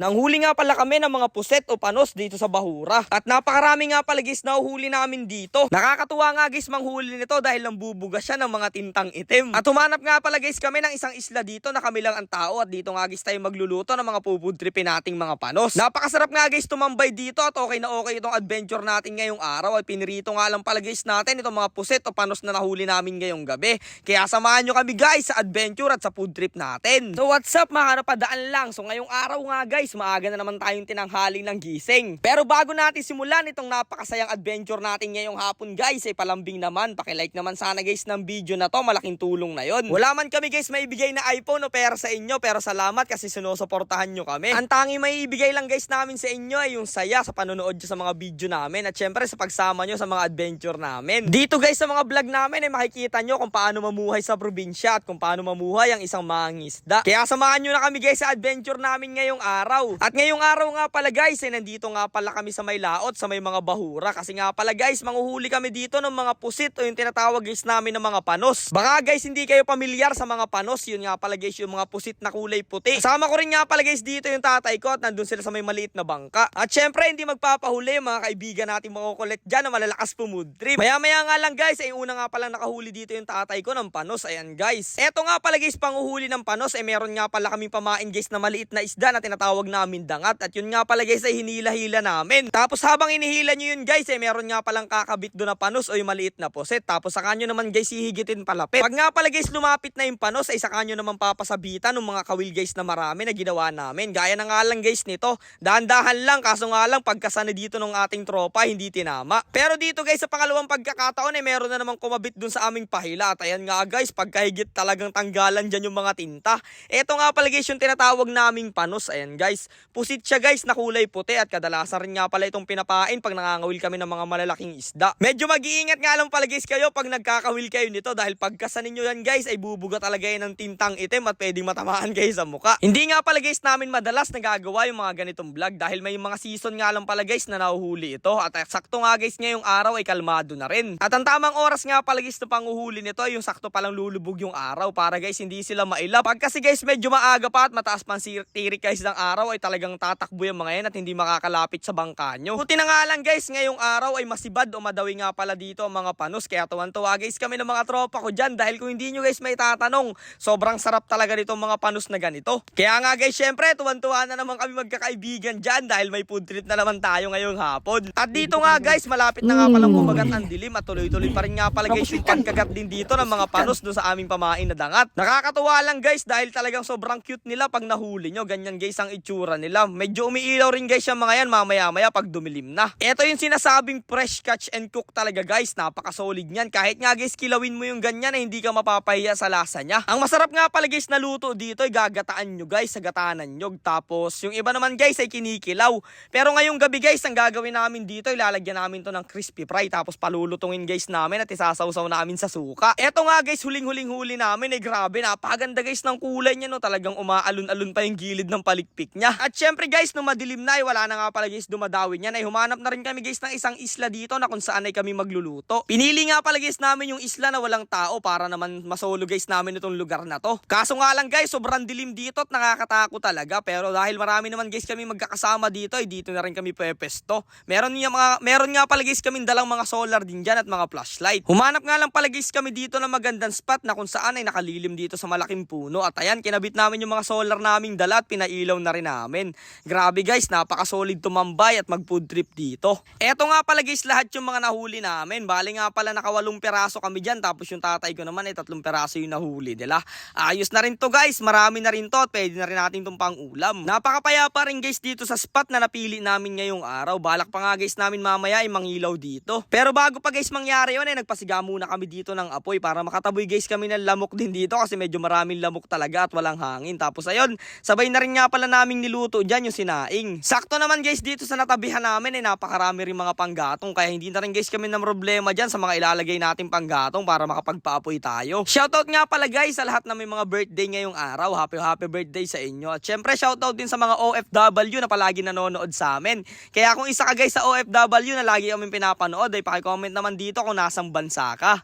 Nanghuli nga pala kami ng mga puset o panos dito sa Bahura. At napakarami nga pala guys na uhuli namin dito. Nakakatuwa nga guys manghuli nito dahil nambubuga siya ng mga tintang itim. At humanap nga pala guys kami ng isang isla dito na kami lang ang tao. At dito nga guys tayo magluluto ng mga pupudripin nating mga panos. Napakasarap nga guys tumambay dito at okay na okay itong adventure natin ngayong araw. At pinirito nga lang pala guys natin itong mga puset o panos na nahuli namin ngayong gabi. Kaya samahan nyo kami guys sa adventure at sa food trip natin. So what's up mga kanapadaan lang. So ngayong araw nga guys, maaga na naman tayong tinanghali ng gising. Pero bago natin simulan itong napakasayang adventure natin ngayong hapon guys, ay palambing naman, pakilike naman sana guys ng video na to, malaking tulong na yon. Wala man kami guys maibigay na iPhone o pera sa inyo, pero salamat kasi sinusuportahan nyo kami. Ang tanging maibigay lang guys namin sa inyo ay yung saya sa panonood nyo sa mga video namin at syempre sa pagsama nyo sa mga adventure namin. Dito guys sa mga vlog namin ay makikita nyo kung paano mamuhay sa probinsya at kung paano mamuhay ang isang mangingisda. Kaya samahan nyo na kami guys sa adventure namin ngayong araw. At ngayong araw nga pala guys, ay nandito nga pala kami sa may laot, sa may mga bahura. Kasi nga pala guys, manguhuli kami dito ng mga pusit o yung tinatawag guys namin ng mga panos. Baka guys hindi kayo pamilyar sa mga panos, yun nga pala guys yung mga pusit na kulay puti. Kasama ko rin nga pala guys dito yung tatay ko at nandun sila sa may maliit na bangka. At syempre hindi magpapahuli mga kaibigan natin makukulit dyan na malalakas pumudrip. Maya maya nga lang guys, ay una nga palang nakahuli dito yung tatay ko ng panos. Ayan guys. Eto nga pala guys panguhuli ng panos, ay meron nga pala kaming pamain guys na maliit na isda na tinatawag namin dangat. At yun nga pala guys ay hinila-hila namin. Tapos habang inihila nyo yun guys ay meron nga palang kakabit doon na panos o yung maliit na puset. Tapos saka nyo naman guys hihigitin palapit. Pag nga pala guys lumapit na yung panos ay saka nyo naman papasabitan ng mga kawil guys na marami na ginawa namin. Gaya na nga lang guys nito. Dahan-dahan lang kaso nga lang pagkasana dito ng ating tropa hindi tinama. Pero dito guys sa pangalawang pagkakataon ay meron na naman kumabit doon sa aming pahila. At ayan nga guys pagkahigit talagang tanggalan dyan yung mga tinta. Eto nga pala guys yung tinatawag naming panos. Ayan guys. Pusit siya guys na kulay puti at kadalasan rin nga pala itong pinapain pag nangangawil kami ng mga malalaking isda. Medyo mag-iingat nga lang pala guys kayo pag nagkakawil kayo nito dahil pagkasanin nyo yan guys ay bubuga talaga yan ng tintang itim at pwedeng matamaan kayo sa muka. Hindi nga pala guys namin madalas nagagawa yung mga ganitong vlog dahil may mga season nga lang pala guys na nahuhuli ito at sakto nga guys ngayong araw ay kalmado na rin. At ang tamang oras nga pala guys na panguhuli nito ay yung sakto palang lulubog yung araw para guys hindi sila mailap. Pag kasi guys medyo maaga pa at mataas pang tirik guys ng araw ay talagang tatakbo yung mga yan at hindi makakalapit sa bangka nyo. Buti na nga lang guys, ngayong araw ay masibad o madawi nga pala dito ang mga panos. Kaya tuwan-tuwa guys kami ng mga tropa ko dyan dahil kung hindi nyo guys may tatanong, sobrang sarap talaga nito mga panos na ganito. Kaya nga guys, syempre tuwan-tuwa na naman kami magkakaibigan dyan dahil may food trip na naman tayo ngayong hapon. At dito nga guys, malapit na nga palang kumagat ang dilim at tuloy-tuloy pa rin nga pala guys yung pagkagat din dito ng mga panos doon sa aming pamain na dangat. Nakakatuwa lang guys dahil talagang sobrang cute nila pag nahuli nyo. Ganyan guys ang itsura nila. Medyo umiilaw rin guys yung mga yan mamaya-maya pag dumilim na. Ito yung sinasabing fresh catch and cook talaga guys. Napaka-solid niyan. Kahit nga guys kilawin mo yung ganyan ay hindi ka mapapahiya sa lasa niya. Ang masarap nga pala guys na luto dito ay gagataan nyo guys sa gatanan nyo. Tapos yung iba naman guys ay kinikilaw. Pero ngayong gabi guys ang gagawin namin dito ay lalagyan namin to ng crispy fry. Tapos palulutungin guys namin at isasawsaw namin sa suka. Eto nga guys huling-huling huli namin ay grabe napakaganda guys ng kulay niya no. Talagang umaalon-alon pa yung gilid ng palikpik niya. At syempre guys nung madilim na ay wala na nga pala guys dumadawin niyan ay humanap na rin kami guys ng isang isla dito na kung saan ay kami magluluto. Pinili nga pala guys namin yung isla na walang tao para naman masolo guys namin itong lugar na to. Kaso nga lang guys sobrang dilim dito at nakakatakot talaga pero dahil marami naman guys kami magkakasama dito ay dito na rin kami pepesto. Meron nga pala guys kaming dalang mga solar din dyan at mga flashlight. Humanap nga lang pala guys kami dito na magandang spot na kung saan ay nakalilim dito sa malaking puno at ayan kinabit namin yung mga solar naming dala at pinailaw na rin namin. Grabe guys, napaka-solid tumambay at mag-food trip dito. Eto nga pala guys lahat yung mga nahuli namin. Bali nga pala naka 8 peraso kami dyan tapos yung tatay ko naman ay 3 peraso yung nahuli. Dila? Ayos na rin to guys, marami na rin to at pwede na rin natin itong pang-ulam. Napakapayapa rin guys dito sa spot na napili namin ngayong araw. Balak pa nga guys namin mamaya ay mangilaw dito. Pero bago pa guys mangyari yun ay nagpasiga muna kami dito ng apoy para makataboy guys kami ng lamok din dito kasi medyo maraming lamok talaga at walang hangin. Tapos ayun, sabay na rin nga pala naming niluto dyan yung sinaing. Sakto naman guys dito sa natabihan namin ay napakarami rin mga panggatong kaya hindi na rin guys kami ng problema dyan sa mga ilalagay nating panggatong para makapagpaapoy tayo. Shoutout nga pala guys sa lahat na may mga birthday ngayong araw. Happy birthday sa inyo. At syempre shoutout din sa mga OFW na palagi nanonood sa amin. Kaya kung isa ka guys sa OFW na lagi kami pinapanood ay paki-comment naman dito kung nasang bansa ka.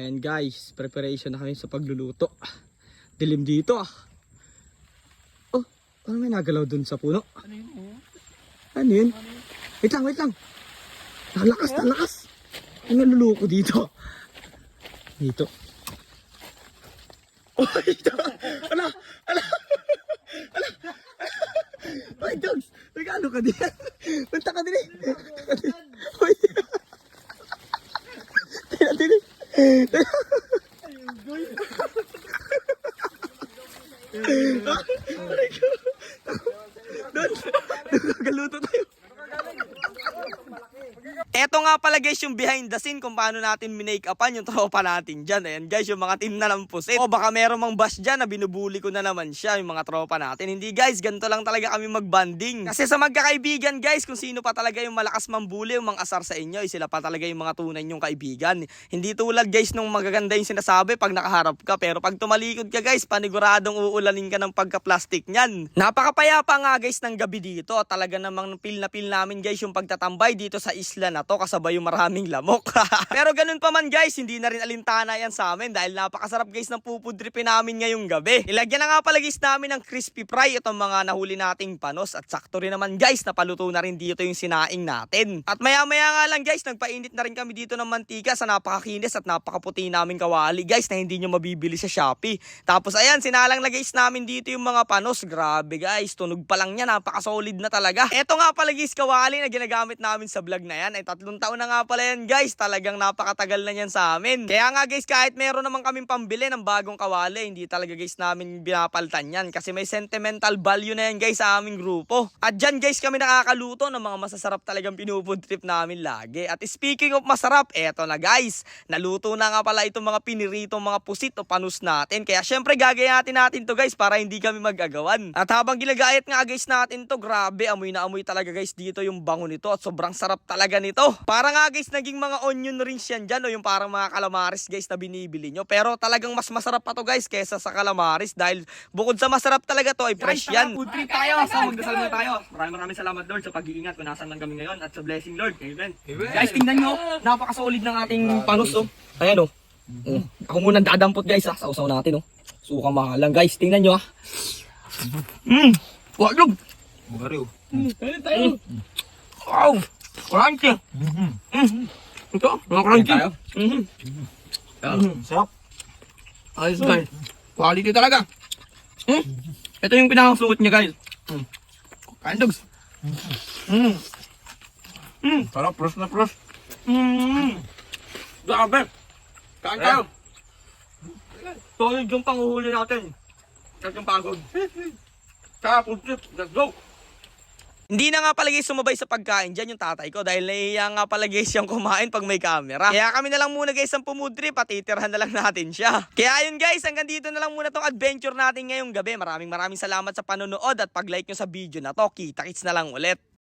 And guys, preparation na kami sa pagluluto. Dilim dito ah. Parang may nagalaw dun sa puno. Ano yun? Wait lang. Nalakas. Ang naluluko dito. Dito. Oh, dito. Ala. Ay, dogs. Nagano ka din? Punta ka din eh. Uy. Tina din eh. Doon. Nagagaluto tayo. Eto nga pala guys yung behind the scene kung paano natin minake-upan yung tropa natin dyan. Ayan guys, yung mga team na ng pusit. O baka meron mang bash dyan na binubuli ko na naman siya, yung mga tropa natin. Hindi guys, ganito lang talaga kami magbanding. Kasi sa magkakaibigan guys, kung sino pa talaga yung malakas mambuli, yung mga asar sa inyo, sila pa talaga yung mga tunay nyong kaibigan. Hindi tulad guys nung magaganda yung sinasabi pag nakaharap ka. Pero pag tumalikod ka guys, paniguradong uulanin ka ng pagka-plastic nyan. Napakapayapa nga guys ng gabi dito. Talaga namang feel na feel namin guys yung pagtatambay dito sa isla na to kasabay yung maraming lamok. Pero ganun pa man guys, hindi na rin alintana yan sa amin dahil napakasarap guys ng pupudripin namin ngayong gabi. Ilagyan na nga pala guys namin ng crispy fry itong mga nahuli nating panos at sakto rin naman guys napaluto na rin dito yung sinaing natin. At maya nga lang guys, nagpainit na rin kami dito ng mantika sa napakakinis at napakaputi namin kawali guys na hindi nyo mabibili sa Shopee. Tapos ayan, sinalang na guys namin dito yung mga panos. Grabe guys, tunog pa lang niya, napakasolid na talaga. Eto nga pala guys kawali na ginagamit namin sa vlog na yan ay 3 taon na nga pala yan guys. Talagang napakatagal na yan sa amin. Kaya nga guys, kahit meron naman kaming pambili ng bagong kawali, hindi talaga guys namin binapaltan yan kasi may sentimental value na yan guys sa aming grupo. At dyan guys kami nakakaluto ng mga masasarap talagang pinufood trip namin lagi. At speaking of masarap, eto na guys, naluto na nga pala itong mga piniritong mga pusit o panus natin. Kaya syempre gagayatin natin to guys para hindi kami mag-agawan. At habang ginagayat nga guys natin to, grabe, amoy na amoy talaga guys dito yung bango nito at sobrang sarap talaga nito. Para nga guys, naging mga onion rings yan dyan o yung parang mga calamaris guys na binibili nyo. Pero talagang mas masarap pa to guys kesa sa calamaris dahil bukod sa masarap talaga to ay fresh yan. Food trip tayo, so magdasal muna tayo. Maraming salamat Lord sa pag-iingat kung nasan lang kami ngayon at sa blessing Lord. Amen. Guys, tingnan nyo, napakasolid ng ating panos oh. Ayan oh. Ako muna dadampot guys ha, sausaw natin oh. Suka mahalang guys, tingnan nyo ha. Wag Mario. Kain tayo. Wow! Crunchy! Ito, mga crunchy. Sarap. Ayos guys. Quality talaga. Ito yung pinakasuot niya guys. Kain dogs. Sarap, fresh na fresh. Grabe. Kain tayo. Solid yung panguhuli natin. At yung pagod. Sa food trip, let's go! Hindi na nga pala guys sumabay sa pagkain dyan yung tatay ko dahil nahihiya nga pala guys yung kumain pag may camera. Kaya kami na lang muna guys ang pumudrip at titirhan na lang natin siya. Kaya ayun guys, hanggang dito na lang muna tong adventure natin ngayong gabi. Maraming salamat sa panonood at pag-like nyo sa video na to. Kita-kits na lang ulit.